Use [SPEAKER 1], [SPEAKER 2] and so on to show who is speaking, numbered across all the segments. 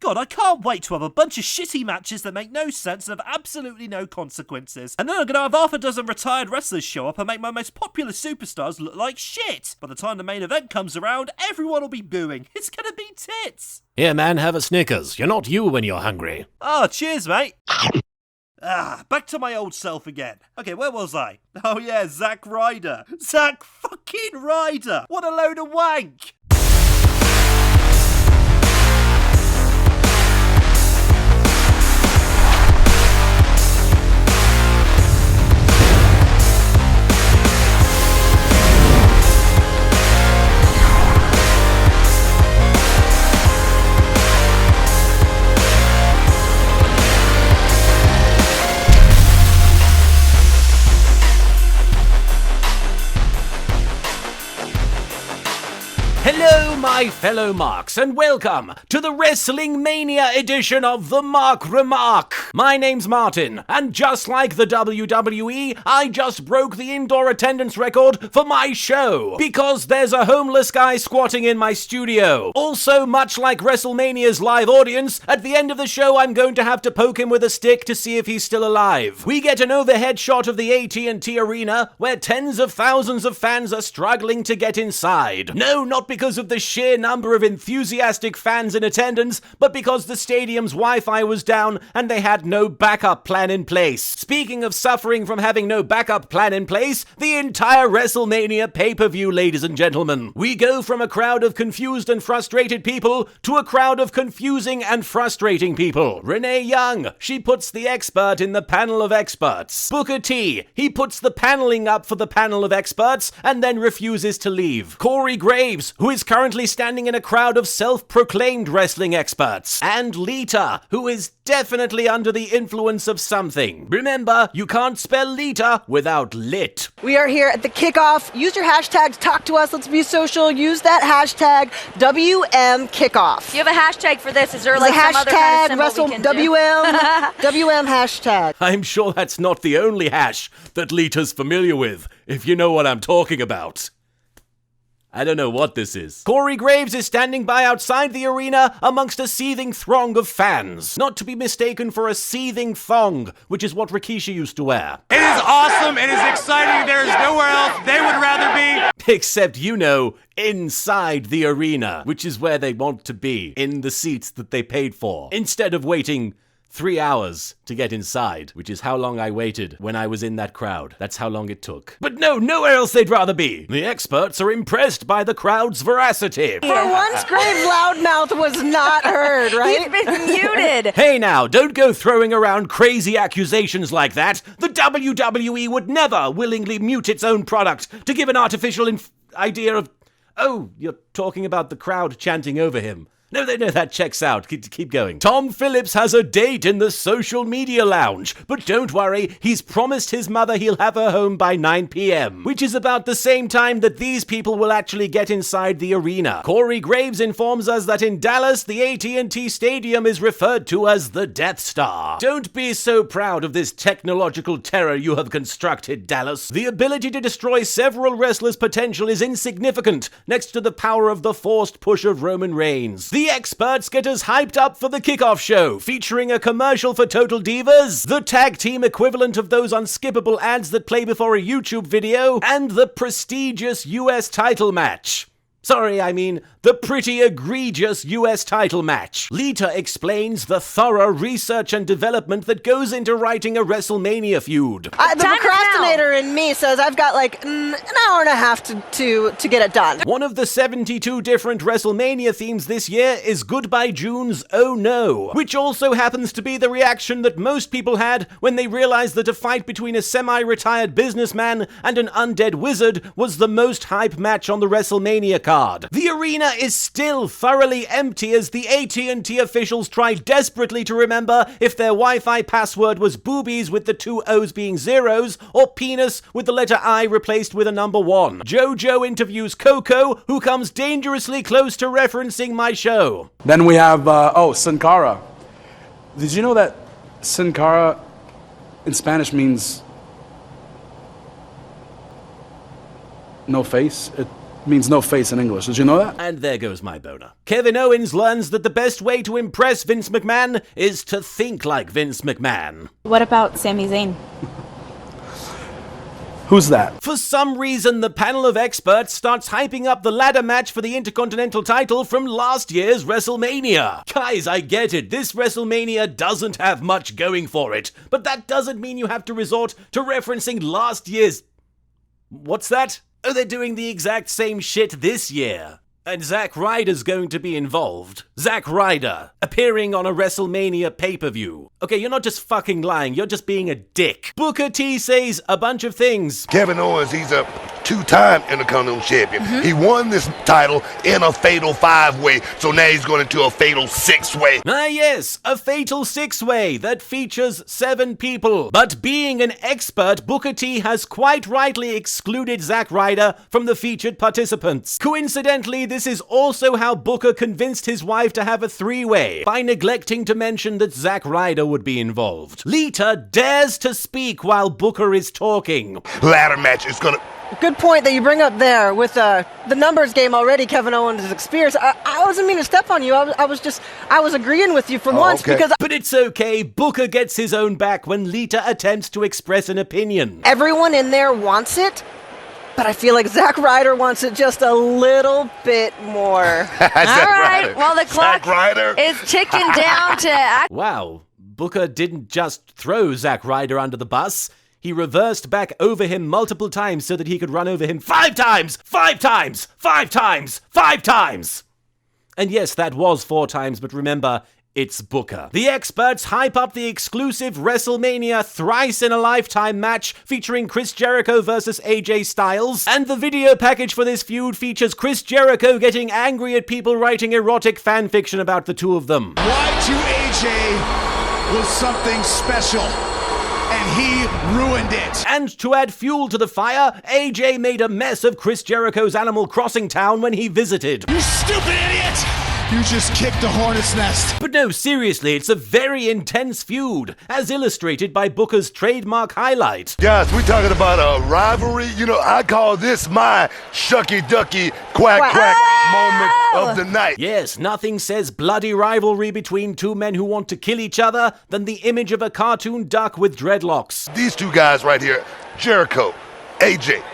[SPEAKER 1] God, I can't wait to have a bunch of shitty matches that make no sense and have absolutely no consequences. And then I'm gonna have half a dozen retired wrestlers show up and make my most popular superstars look like shit. By the time the main event comes around, everyone will be booing. It's gonna be tits.
[SPEAKER 2] Here, man, have a Snickers. You're not you when you're hungry.
[SPEAKER 1] Oh, cheers, mate. Back to my old self again. Okay, where was I? Oh yeah, Zack Ryder. Zack fucking Ryder! What a load of wank!
[SPEAKER 2] Hello, my fellow Marks, and welcome to the Wrestlemania edition of the Remark. My name's Martin, and just like the WWE, I just broke the indoor attendance record for my show, because there's a homeless guy squatting in my studio. Also, much like WrestleMania's live audience, at the end of the show I'm going to have to poke him with a stick to see if he's still alive. We get an overhead shot of the AT&T Arena, where tens of thousands of fans are struggling to get inside. No, not because of the sheer number of enthusiastic fans in attendance, but because the stadium's Wi-Fi was down and they had no backup plan in place. Speaking of suffering from having no backup plan in place, the entire WrestleMania pay-per-view, ladies and gentlemen. We go from a crowd of confused and frustrated people to a crowd of confusing and frustrating people. Renee Young, she puts the expert in the panel of experts. Booker T, he puts the paneling up for the panel of experts and then refuses to leave. Corey Graves, who is currently standing in a crowd of self-proclaimed wrestling experts. And Lita, who is definitely under the influence of something. Remember, you can't spell Lita without lit.
[SPEAKER 3] We are here at the Kickoff. Use your hashtag to talk to us. Let's be social. Use that hashtag WMKickoff.
[SPEAKER 4] Do you have a hashtag for this? Is there like some other kind of symbol we can do?
[SPEAKER 3] WM hashtag.
[SPEAKER 2] I'm sure that's not the only hash that Lita's familiar with, if you know what I'm talking about. I don't know what this is. Corey Graves is standing by outside the arena amongst a seething throng of fans. Not to be mistaken for a seething thong, which is what Rikishi used to wear.
[SPEAKER 5] It is awesome. It is exciting. There is nowhere else they would rather be.
[SPEAKER 2] Except, you know, inside the arena, which is where they want to be, in the seats that they paid for, instead of waiting 3 hours to get inside, which is how long I waited when I was in that crowd. That's how long it took. But no, nowhere else they'd rather be. The experts are impressed by the crowd's veracity.
[SPEAKER 3] For once, Grave Loudmouth was not heard, right?
[SPEAKER 4] He's been muted.
[SPEAKER 2] Hey now, don't go throwing around crazy accusations like that. The WWE would never willingly mute its own product to give an artificial idea of... Oh, you're talking about the crowd chanting over him. No, that checks out. Keep going. Tom Phillips has a date in the social media lounge, but don't worry, he's promised his mother he'll have her home by 9 p.m., which is about the same time that these people will actually get inside the arena. Corey Graves informs us that in Dallas, the AT&T Stadium is referred to as the Death Star. Don't be so proud of this technological terror you have constructed, Dallas. The ability to destroy several wrestlers' potential is insignificant next to the power of the forced push of Roman Reigns. The experts get us hyped up for the Kickoff show, featuring a commercial for Total Divas, the tag team equivalent of those unskippable ads that play before a YouTube video, and the prestigious US title match. Sorry, I mean the pretty egregious US title match. Lita explains the thorough research and development that goes into writing a WrestleMania feud.
[SPEAKER 3] The procrastinator in me says I've got like an hour and a half to get it done.
[SPEAKER 2] One of the 72 different WrestleMania themes this year is Goodbye June's Oh No, which also happens to be the reaction that most people had when they realized that a fight between a semi-retired businessman and an undead wizard was the most hype match on the WrestleMania card. The arena is still thoroughly empty as the AT&T officials try desperately to remember if their Wi-Fi password was boobies with the 2 O's being zeros or penis with the letter I replaced with a number 1. JoJo interviews Coco, who comes dangerously close to referencing my show.
[SPEAKER 6] Then we have, Sin Cara. Did you know that Sin Cara in Spanish means no face? means no face in English. Did you know that?
[SPEAKER 2] And there goes my boner. Kevin Owens learns that the best way to impress Vince McMahon is to think like Vince McMahon.
[SPEAKER 7] What about Sami Zayn?
[SPEAKER 6] Who's that?
[SPEAKER 2] For some reason, the panel of experts starts hyping up the ladder match for the Intercontinental title from last year's WrestleMania. Guys, I get it. This WrestleMania doesn't have much going for it. But that doesn't mean you have to resort to referencing last year's... What's that? Oh, they're doing the exact same shit this year. And Zack Ryder's going to be involved. Zack Ryder, appearing on a WrestleMania pay-per-view. Okay, you're not just fucking lying, you're just being a dick. Booker T says a bunch of things.
[SPEAKER 8] Kevin Owens, he's a two-time Intercontinental Champion. He won this title in a fatal 5-way, so now he's going into a fatal 6-way.
[SPEAKER 2] Ah yes, a fatal 6-way that features 7 people. But being an expert, Booker T has quite rightly excluded Zack Ryder from the featured participants. Coincidentally, this is also how Booker convinced his wife to have a 3-way, by neglecting to mention that Zack Ryder would be involved. Lita dares to speak while Booker is talking.
[SPEAKER 8] Ladder match is gonna...
[SPEAKER 3] Good point that you bring up there with the numbers game already. Kevin Owens' experience. I wasn't meaning to step on you. I was agreeing with you for once
[SPEAKER 8] okay.
[SPEAKER 3] because
[SPEAKER 2] But it's okay. Booker gets his own back when Lita attempts to express an opinion.
[SPEAKER 3] everyone in there wants it. But I feel like Zack Ryder wants it just a little bit more.
[SPEAKER 4] All right, well, the clock
[SPEAKER 8] Zack Ryder.
[SPEAKER 4] is ticking down to...
[SPEAKER 2] Wow, Booker didn't just throw Zack Ryder under the bus. He reversed back over him multiple times so that he could run over him 5 times! 5 times! 5 times! 5 times! And yes, that was 4 times, but remember, it's Booker. The experts hype up the exclusive WrestleMania thrice-in-a-lifetime match featuring Chris Jericho versus AJ Styles, and the video package for this feud features Chris Jericho getting angry at people writing erotic fanfiction about the two of them.
[SPEAKER 9] Y2AJ was something special, and he ruined it.
[SPEAKER 2] And to add fuel to the fire, AJ made a mess of Chris Jericho's Animal Crossing town when he visited.
[SPEAKER 9] You stupid idiot! You just kicked the hornet's nest.
[SPEAKER 2] But no, seriously, it's a very intense feud, as illustrated by Booker's trademark highlight.
[SPEAKER 8] Guys, we're talking about a rivalry. You know, I call this my shucky-ducky quack-quack moment of the night.
[SPEAKER 2] Yes, nothing says bloody rivalry between two men who want to kill each other than the image of a cartoon duck with dreadlocks.
[SPEAKER 8] These two guys right here, Jericho, AJ.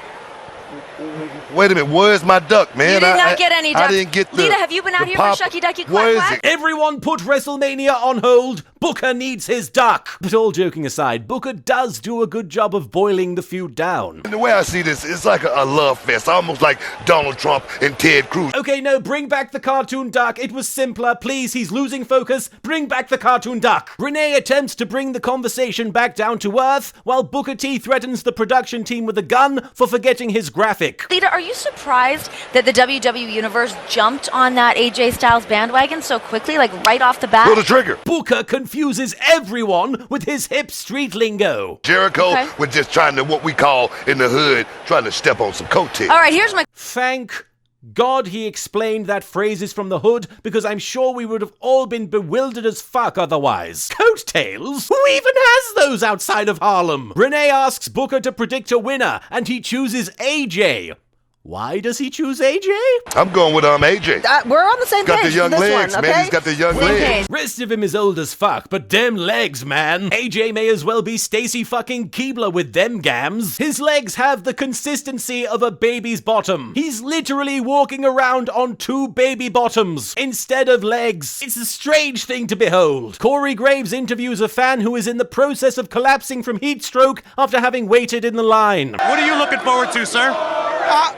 [SPEAKER 8] Wait a minute, where's my duck, man?
[SPEAKER 4] You did not get any duck.
[SPEAKER 8] I didn't get the...
[SPEAKER 4] Lita, have you been out here for Shucky Ducky Quack
[SPEAKER 8] Where is
[SPEAKER 4] Quack?
[SPEAKER 8] it?
[SPEAKER 2] Everyone put WrestleMania on hold. Booker needs his duck. But all joking aside, Booker does do a good job of boiling the feud down.
[SPEAKER 8] And the way I see this, it's like a love fest, almost like Donald Trump and Ted Cruz.
[SPEAKER 2] Okay, no, bring back the cartoon duck. It was simpler. Please, he's losing focus. Bring back the cartoon duck. Renee attempts to bring the conversation back down to earth, while Booker T threatens the production team with a gun for forgetting his graphic.
[SPEAKER 4] Lita, are you surprised that the WWE Universe jumped on that AJ Styles bandwagon so quickly, like right off the bat?
[SPEAKER 8] Pull the trigger.
[SPEAKER 2] Booker confuses everyone with his hip street lingo.
[SPEAKER 8] Jericho was just trying to, what we call in the hood, trying to step on some coattails.
[SPEAKER 4] All right, here's my...
[SPEAKER 2] Thank God he explained that phrase is from the hood, because I'm sure we would have all been bewildered as fuck otherwise. Coattails? Who even has those outside of Harlem? Renee asks Booker to predict a winner, and he chooses AJ. Why does he choose AJ?
[SPEAKER 8] I'm going with AJ.
[SPEAKER 3] We're on the same
[SPEAKER 8] Got
[SPEAKER 3] page
[SPEAKER 8] the young
[SPEAKER 3] for this
[SPEAKER 8] legs,
[SPEAKER 3] one,
[SPEAKER 8] man.
[SPEAKER 3] okay?
[SPEAKER 8] He's got the young
[SPEAKER 4] Same
[SPEAKER 8] legs.
[SPEAKER 4] page.
[SPEAKER 2] Rest of him is old as fuck, but them legs, man. AJ may as well be Stacy fucking Keebler with them gams. His legs have the consistency of a baby's bottom. He's literally walking around on 2 baby bottoms instead of legs. It's a strange thing to behold. Corey Graves interviews a fan who is in the process of collapsing from heat stroke after having waited in the line.
[SPEAKER 5] What are you looking forward to, sir?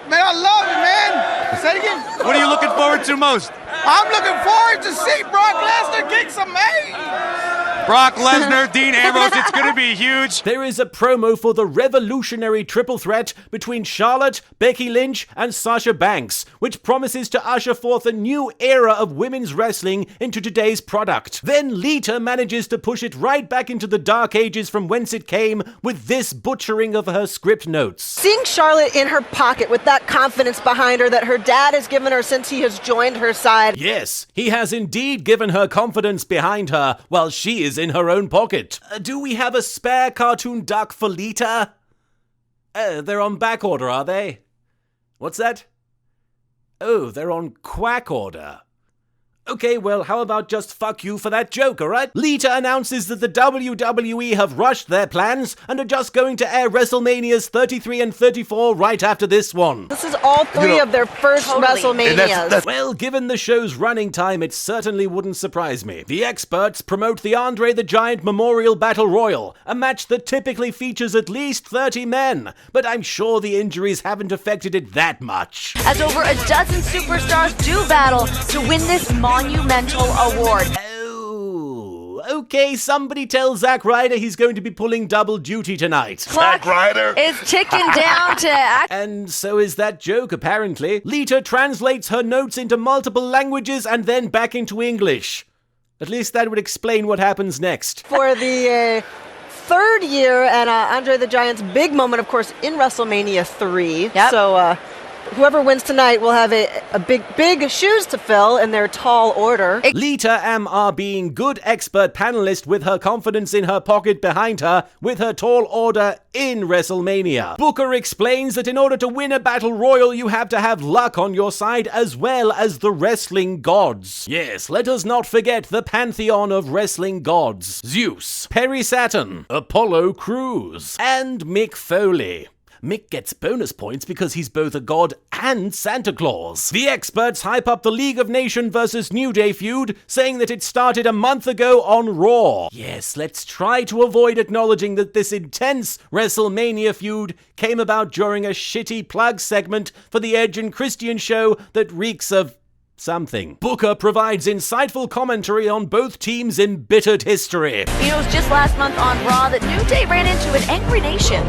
[SPEAKER 9] Man, I love it, man. Say it again.
[SPEAKER 5] What are you looking forward to most?
[SPEAKER 9] I'm looking forward to see Brock Lesnar kick some ass.
[SPEAKER 5] Brock Lesnar, Dean Ambrose, it's going to be huge.
[SPEAKER 2] There is a promo for the revolutionary triple threat between Charlotte, Becky Lynch, and Sasha Banks, which promises to usher forth a new era of women's wrestling into today's product. Then Lita manages to push it right back into the dark ages from whence it came with this butchering of her script notes.
[SPEAKER 3] Seeing Charlotte in her pocket with that confidence behind her that her dad has given her since he has joined her side.
[SPEAKER 2] Yes, he has indeed given her confidence behind her while she is in her own pocket. Do we have a spare cartoon duck for Lita? They're on back order, are they? What's that? Oh, they're on quack order. Okay, well, how about just fuck you for that joke, alright? Lita announces that the WWE have rushed their plans and are just going to air WrestleManias 33 and 34 right after this one.
[SPEAKER 3] This is all three of their first WrestleManias.
[SPEAKER 2] Well, given the show's running time, it certainly wouldn't surprise me. The experts promote the Andre the Giant Memorial Battle Royal, a match that typically features at least 30 men, but I'm sure the injuries haven't affected it that much.
[SPEAKER 4] As over a dozen superstars do battle to win this monumental award.
[SPEAKER 2] Oh, okay, somebody tell Zack Ryder he's going to be pulling double duty tonight.
[SPEAKER 8] Zack Ryder
[SPEAKER 4] is ticking down to act.
[SPEAKER 2] And so is that joke, apparently. Lita translates her notes into multiple languages and then back into English. At least that would explain what happens next.
[SPEAKER 3] For the third year, and Andre the Giant's big moment, of course, in WrestleMania 3.
[SPEAKER 4] Yep.
[SPEAKER 3] So whoever wins tonight will have a big shoes to fill in their tall order.
[SPEAKER 2] Lita MR being good expert panelist with her confidence in her pocket behind her with her tall order in WrestleMania. Booker explains that in order to win a battle royal, you have to have luck on your side as well as the wrestling gods. Yes, let us not forget the pantheon of wrestling gods. Zeus, Perry Saturn, Apollo Crews, and Mick Foley. Mick gets bonus points because he's both a god and Santa Claus. The experts hype up the League of Nations versus New Day feud, saying that it started a month ago on Raw. Yes, let's try to avoid acknowledging that this intense WrestleMania feud came about during a shitty plug segment for the Edge and Christian show that reeks of something. Booker provides insightful commentary on both teams' embittered history.
[SPEAKER 4] It was just last month on Raw that New Day ran into an angry nation.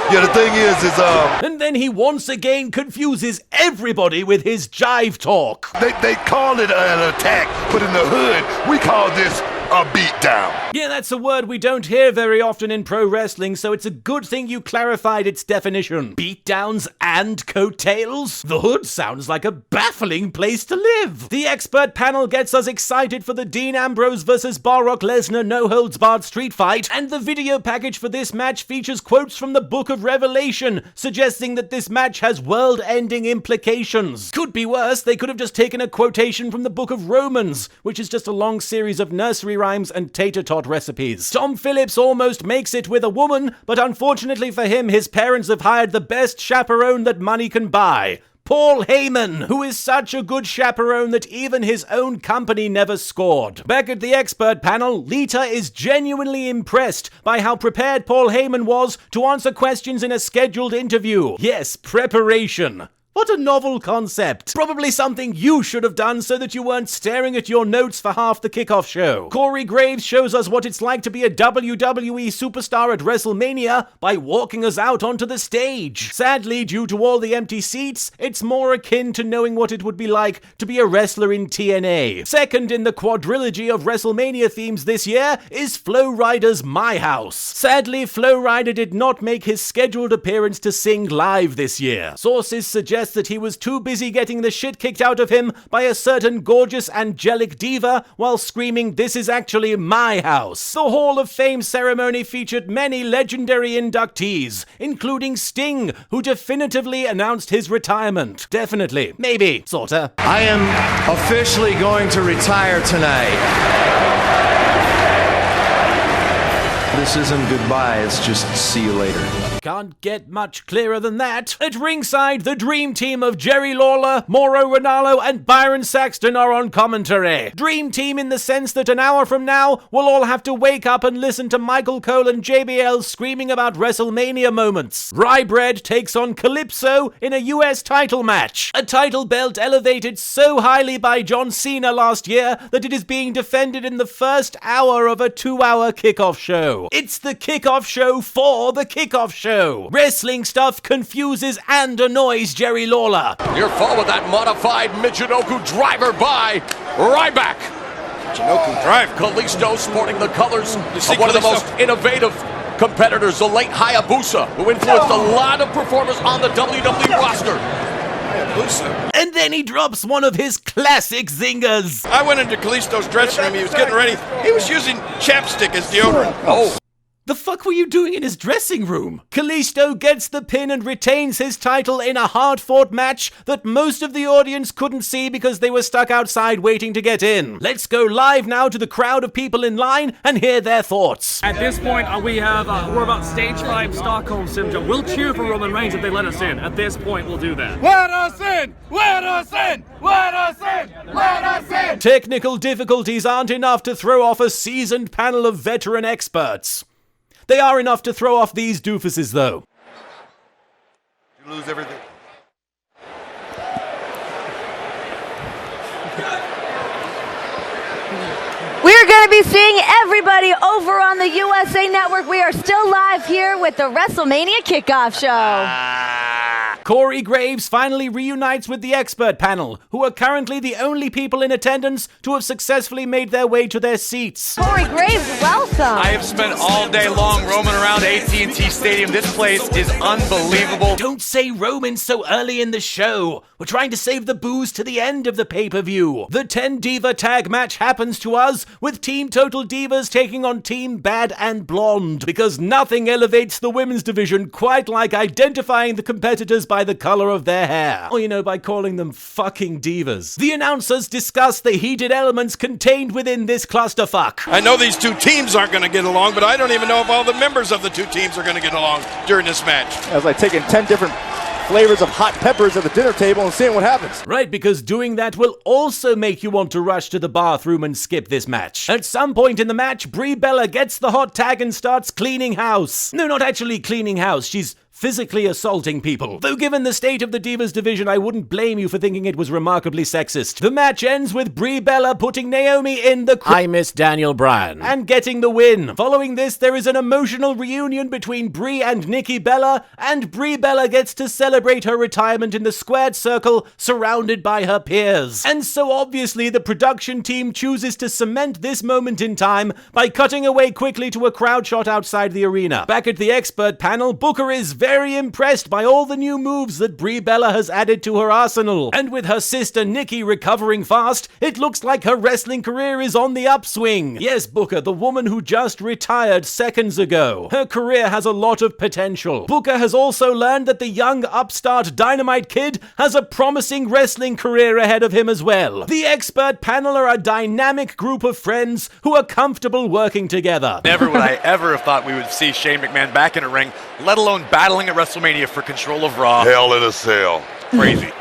[SPEAKER 8] Yeah, the thing is
[SPEAKER 2] And then he once again confuses everybody with his jive talk.
[SPEAKER 8] they call it an attack, but in the hood, we call this a beatdown.
[SPEAKER 2] Yeah, that's a word we don't hear very often in pro wrestling, so it's a good thing you clarified its definition. Beatdowns and coattails? The hood sounds like a baffling place to live. The expert panel gets us excited for the Dean Ambrose versus Brock Lesnar no-holds-barred street fight, and the video package for this match features quotes from the Book of Revelation, suggesting that this match has world-ending implications. Could be worse, they could have just taken a quotation from the Book of Romans, which is just a long series of nursery rhymes and tater tot recipes. Tom Phillips almost makes it with a woman, but unfortunately for him, his parents have hired the best chaperone that money can buy. Paul Heyman, who is such a good chaperone that even his own company never scored. Back at the expert panel, Lita is genuinely impressed by how prepared Paul Heyman was to answer questions in a scheduled interview. Yes, preparation. What a novel concept. Probably something you should have done so that you weren't staring at your notes for half the kickoff show. Corey Graves shows us what it's like to be a WWE superstar at WrestleMania by walking us out onto the stage. Sadly, due to all the empty seats, it's more akin to knowing what it would be like to be a wrestler in TNA. Second in the quadrilogy of WrestleMania themes this year is Flo Rida's My House. Sadly, Flo Rida did not make his scheduled appearance to sing live this year. Sources suggest that he was too busy getting the shit kicked out of him by a certain gorgeous angelic diva while screaming, "This is actually my house." The Hall of Fame ceremony featured many legendary inductees, including Sting, who definitively announced his retirement. Definitely. Maybe. Sorta.
[SPEAKER 7] I am officially going to retire tonight. This isn't goodbye, it's just see you later.
[SPEAKER 2] Can't get much clearer than that. At ringside, the dream team of Jerry Lawler, Mauro Ranallo, and Byron Saxton are on commentary. Dream team in the sense that an hour from now, we'll all have to wake up and listen to Michael Cole and JBL screaming about WrestleMania moments. Rye Bread takes on Calypso in a US title match. A title belt elevated so highly by John Cena last year that it is being defended in the first hour of a 2-hour kickoff show. It's the kickoff show for the kickoff show. Wrestling stuff confuses and annoys Jerry Lawler.
[SPEAKER 10] Near fall with that modified Michinoku driver by Ryback.
[SPEAKER 9] Michinoku drive.
[SPEAKER 10] Kalisto sporting the colors of one of the most innovative competitors, the late Hayabusa, who influenced a lot of performers on the WWE roster.
[SPEAKER 9] Hayabusa.
[SPEAKER 2] And then he drops one of his classic zingers.
[SPEAKER 9] I went into Kalisto's dressing room. He was getting ready. He was using chapstick as deodorant.
[SPEAKER 10] Oh.
[SPEAKER 2] The fuck were you doing in his dressing room? Kalisto gets the pin and retains his title in a hard-fought match that most of the audience couldn't see because they were stuck outside waiting to get in. Let's go live now to the crowd of people in line and hear their thoughts.
[SPEAKER 11] At this point, we're about stage 5 Stockholm Syndrome. We'll cheer for Roman Reigns if they let us in. At this point, we'll do that.
[SPEAKER 9] Let us in! Let us in! Let us in! Let us in!
[SPEAKER 2] Technical difficulties aren't enough to throw off a seasoned panel of veteran experts. They are enough to throw off these doofuses, though.
[SPEAKER 8] You lose everything.
[SPEAKER 4] We're going to be seeing everybody over on the USA Network. We are still live here with the WrestleMania Kickoff Show.
[SPEAKER 2] Corey Graves finally reunites with the expert panel, who are currently the only people in attendance to have successfully made their way to their seats.
[SPEAKER 4] Corey Graves, welcome.
[SPEAKER 5] I have spent all day long roaming around AT&T Stadium. This place is unbelievable.
[SPEAKER 2] Don't say Roman so early in the show. We're trying to save the booze to the end of the pay-per-view. The 10 Diva tag match happens to us, with Team Total Divas taking on Team Bad and Blonde, because nothing elevates the women's division quite like identifying the competitors by the color of their hair. Or, by calling them fucking divas. The announcers discuss the heated elements contained within this clusterfuck.
[SPEAKER 12] I know these two teams aren't going to get along, but I don't even know if all the members of the two teams are going to get along during this match.
[SPEAKER 13] As like taking 10 different flavors of hot peppers at the dinner table and seeing what happens.
[SPEAKER 2] Right, because doing that will also make you want to rush to the bathroom and skip this match. At some point in the match, Brie Bella gets the hot tag and starts cleaning house. No, not actually cleaning house. She's physically assaulting people. Though given the state of the Divas division, I wouldn't blame you for thinking it was remarkably sexist. The match ends with Brie Bella putting Naomi in the I miss Daniel Bryan and getting the win. Following this, there is an emotional reunion between Brie and Nikki Bella, and Brie Bella gets to celebrate her retirement in the squared circle surrounded by her peers. And so obviously the production team chooses to cement this moment in time by cutting away quickly to a crowd shot outside the arena. Back at the expert panel, Booker is very impressed by all the new moves that Brie Bella has added to her arsenal. And with her sister Nikki recovering fast, it looks like her wrestling career is on the upswing. Yes, Booker, the woman who just retired seconds ago. Her career has a lot of potential. Booker has also learned that the young upstart Dynamite Kid has a promising wrestling career ahead of him as well. The expert panel are a dynamic group of friends who are comfortable working together.
[SPEAKER 5] Never would I ever have thought we would see Shane McMahon back in a ring, let alone battling at WrestleMania for control of Raw.
[SPEAKER 8] Hell in a cell.
[SPEAKER 5] Crazy.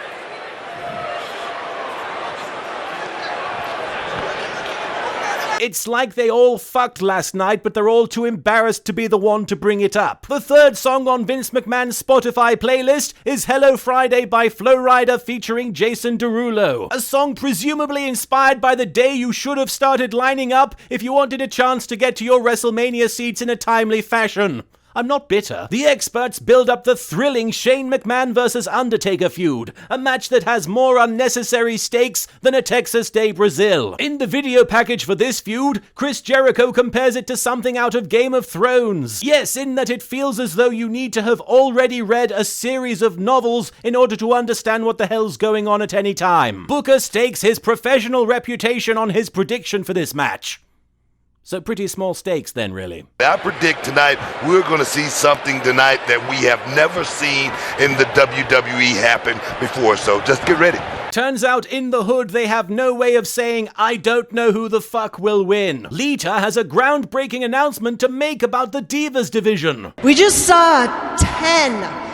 [SPEAKER 2] It's like they all fucked last night, but they're all too embarrassed to be the one to bring it up. The third song on Vince McMahon's Spotify playlist is Hello Friday by Flo Rida featuring Jason Derulo. A song presumably inspired by the day you should have started lining up if you wanted a chance to get to your WrestleMania seats in a timely fashion. I'm not bitter. The experts build up the thrilling Shane McMahon vs. Undertaker feud, a match that has more unnecessary stakes than a Texas Day Brazil. In the video package for this feud, Chris Jericho compares it to something out of Game of Thrones. Yes, in that it feels as though you need to have already read a series of novels in order to understand what the hell's going on at any time. Booker stakes his professional reputation on his prediction for this match. So pretty small stakes then, really.
[SPEAKER 8] I predict tonight we're going to see something tonight that we have never seen in the WWE happen before, so just get ready.
[SPEAKER 2] Turns out in the hood they have no way of saying, I don't know who the fuck will win. Lita has a groundbreaking announcement to make about the Divas division.
[SPEAKER 3] We just saw 10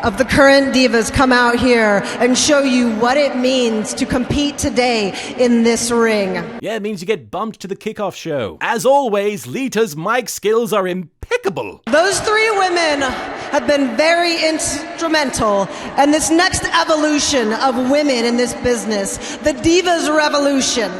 [SPEAKER 3] of the current divas come out here and show you what it means to compete today in this ring.
[SPEAKER 2] Yeah, it means you get bumped to the Kickoff show. As always, Lita's mic skills are impeccable.
[SPEAKER 3] Those three women have been very instrumental in this next evolution of women in this business, the Divas Revolution.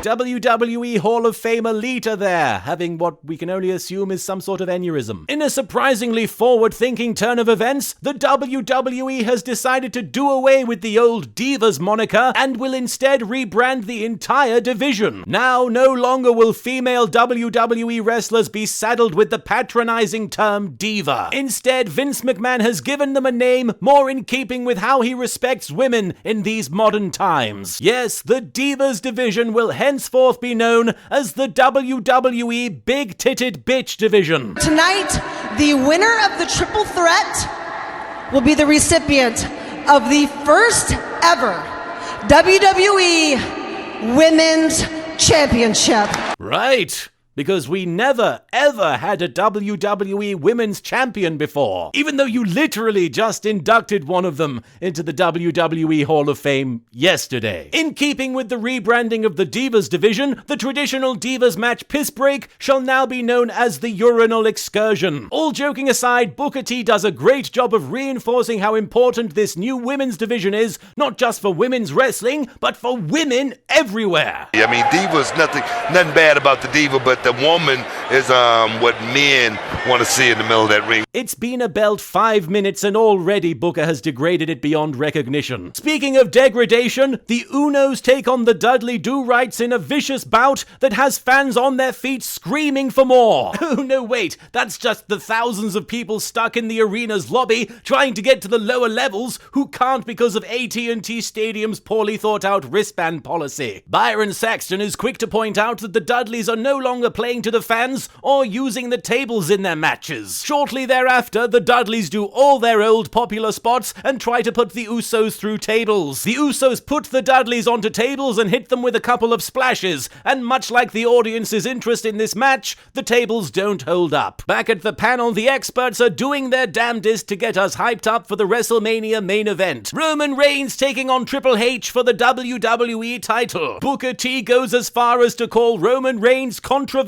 [SPEAKER 2] WWE Hall of Famer Lita there, having what we can only assume is some sort of aneurysm. In a surprisingly forward-thinking turn of events, the WWE has decided to do away with the old Divas moniker and will instead rebrand the entire division. Now, no longer will female WWE wrestlers be saddled with the patronizing term diva. Instead, Vince McMahon has given them a name more in keeping with how he respects women in these modern times. Yes, the Divas division will henceforth henceforth be known as the WWE Big Titted Bitch Division.
[SPEAKER 3] Tonight, the winner of the triple threat will be the recipient of the first ever WWE Women's Championship.
[SPEAKER 2] Right. Because we never, ever had a WWE Women's Champion before, even though you literally just inducted one of them into the WWE Hall of Fame yesterday. In keeping with the rebranding of the Divas division, the traditional Divas match Piss Break shall now be known as the Urinal Excursion. All joking aside, Booker T does a great job of reinforcing how important this new women's division is, not just for women's wrestling, but for women everywhere.
[SPEAKER 8] I mean, Diva's nothing bad about the Diva, but the woman is what men want to see in the middle of that ring.
[SPEAKER 2] It's been about 5 minutes and already Booker has degraded it beyond recognition. Speaking of degradation, the Unos take on the Dudley Do-Rights in a vicious bout that has fans on their feet screaming for more. Oh no, wait, that's just the thousands of people stuck in the arena's lobby trying to get to the lower levels who can't because of AT&T Stadium's poorly thought out wristband policy. Byron Saxton is quick to point out that the Dudleys are no longer playing to the fans or using the tables in their matches. Shortly thereafter, the Dudleys do all their old popular spots and try to put the Usos through tables. The Usos put the Dudleys onto tables and hit them with a couple of splashes, and much like the audience's interest in this match, the tables don't hold up. Back at the panel, the experts are doing their damnedest to get us hyped up for the WrestleMania main event. Roman Reigns taking on Triple H for the WWE title. Booker T goes as far as to call Roman Reigns controversial.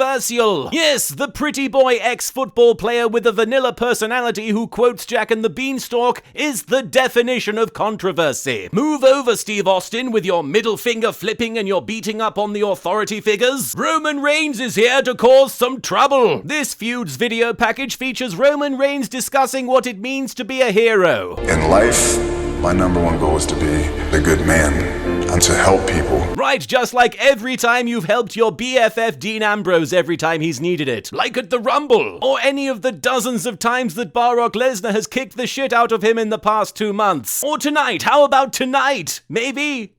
[SPEAKER 2] Yes, the pretty boy ex-football player with a vanilla personality who quotes Jack and the Beanstalk is the definition of controversy. Move over, Steve Austin, with your middle finger flipping and your beating up on the authority figures. Roman Reigns is here to cause some trouble. This feud's video package features Roman Reigns discussing what it means to be a hero.
[SPEAKER 14] In life, my number one goal is to be a good man and to help people.
[SPEAKER 2] Right, just like every time you've helped your BFF Dean Ambrose every time he's needed it. Like at the Rumble, or any of the dozens of times that Brock Lesnar has kicked the shit out of him in the past 2 months. Or tonight, how about tonight? Maybe?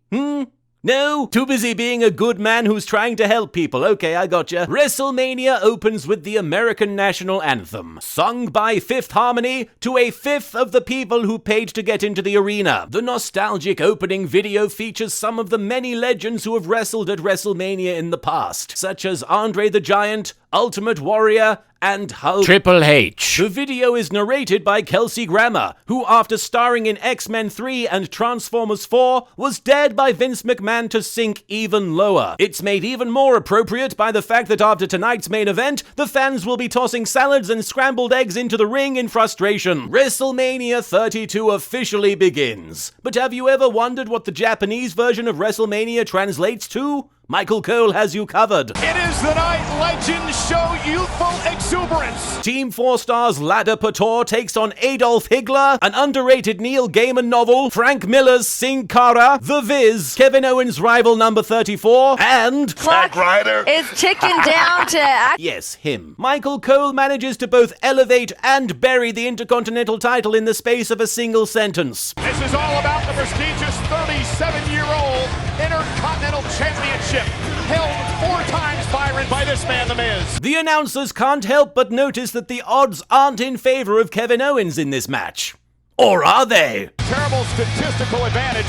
[SPEAKER 2] No? Too busy being a good man who's trying to help people. Okay, I gotcha. WrestleMania opens with the American National Anthem, sung by Fifth Harmony to a fifth of the people who paid to get into the arena. The nostalgic opening video features some of the many legends who have wrestled at WrestleMania in the past, such as Andre the Giant, Ultimate Warrior, and Hulk Triple H. The video is narrated by Kelsey Grammer, who after starring in X-Men 3 and Transformers 4, was dared by Vince McMahon to sink even lower. It's made even more appropriate by the fact that after tonight's main event, the fans will be tossing salads and scrambled eggs into the ring in frustration. WrestleMania 32 officially begins. But have you ever wondered what the Japanese version of WrestleMania translates to? Michael Cole has you covered.
[SPEAKER 9] It is the night legends show youthful exuberance.
[SPEAKER 2] Team 4 stars Lanipator takes on Adolf Hitler, an underrated Neil Gaiman novel, Frank Miller's Sin Cara, The Viz, Kevin Owens' rival number 34, and
[SPEAKER 8] Zack Ryder
[SPEAKER 4] is ticking down to...
[SPEAKER 2] Yes, him. Michael Cole manages to both elevate and bury the Intercontinental title in the space of a single sentence.
[SPEAKER 9] This is all about the prestigious 37-year-old Intercontinental Championship, held 4 times, Byron, by this man, The Miz.
[SPEAKER 2] The announcers can't help but notice that the odds aren't in favor of Kevin Owens in this match. Or are they?
[SPEAKER 9] Terrible statistical advantage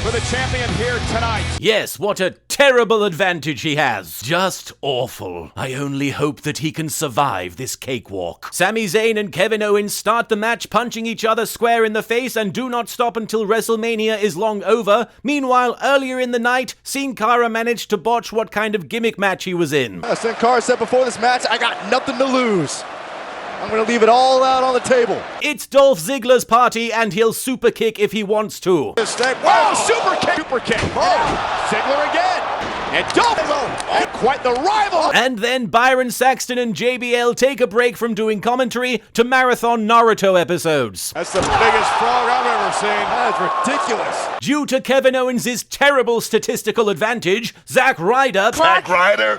[SPEAKER 9] for the champion here tonight.
[SPEAKER 2] Yes, what a terrible advantage he has. Just awful. I only hope that he can survive this cakewalk. Sami Zayn and Kevin Owens start the match punching each other square in the face and do not stop until WrestleMania is long over. Meanwhile, earlier in the night, Sin Cara managed to botch what kind of gimmick match he was in.
[SPEAKER 13] Sin Cara said before this match, I got nothing to lose. I'm going to leave it all out on the table.
[SPEAKER 2] It's Dolph Ziggler's party, and he'll super kick if he wants to.
[SPEAKER 9] Whoa, super kick. Super kick. Oh, Ziggler again. And Dolph. quite the rival.
[SPEAKER 2] And then Byron Saxton and JBL take a break from doing commentary to marathon Naruto episodes.
[SPEAKER 9] That's the biggest frog I've ever seen. That's ridiculous.
[SPEAKER 2] Due to Kevin Owens' terrible statistical advantage, Zack Ryder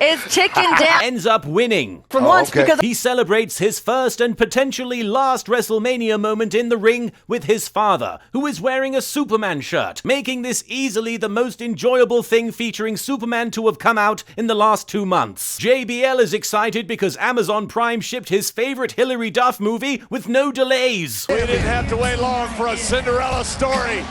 [SPEAKER 4] is ticking down.
[SPEAKER 2] ends up winning.
[SPEAKER 4] For once, because
[SPEAKER 2] he celebrates his first and potentially last WrestleMania moment in the ring with his father, who is wearing a Superman shirt, making this easily the most enjoyable thing featuring Superman to have come out in the last 2 months. JBL is excited because Amazon Prime shipped his favorite Hilary Duff movie with no delays.
[SPEAKER 9] We didn't have to wait long for a Cinderella story.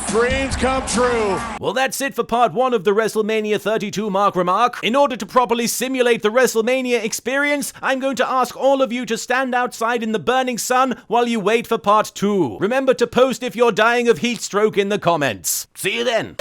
[SPEAKER 9] Dreams come true.
[SPEAKER 2] Well, that's it for part 1 of the WrestleMania 32 Mark Remark. In order to properly simulate the WrestleMania experience, I'm going to ask all of you to stand outside in the burning sun while you wait for part 2. Remember to post if you're dying of heat stroke in the comments. See you then.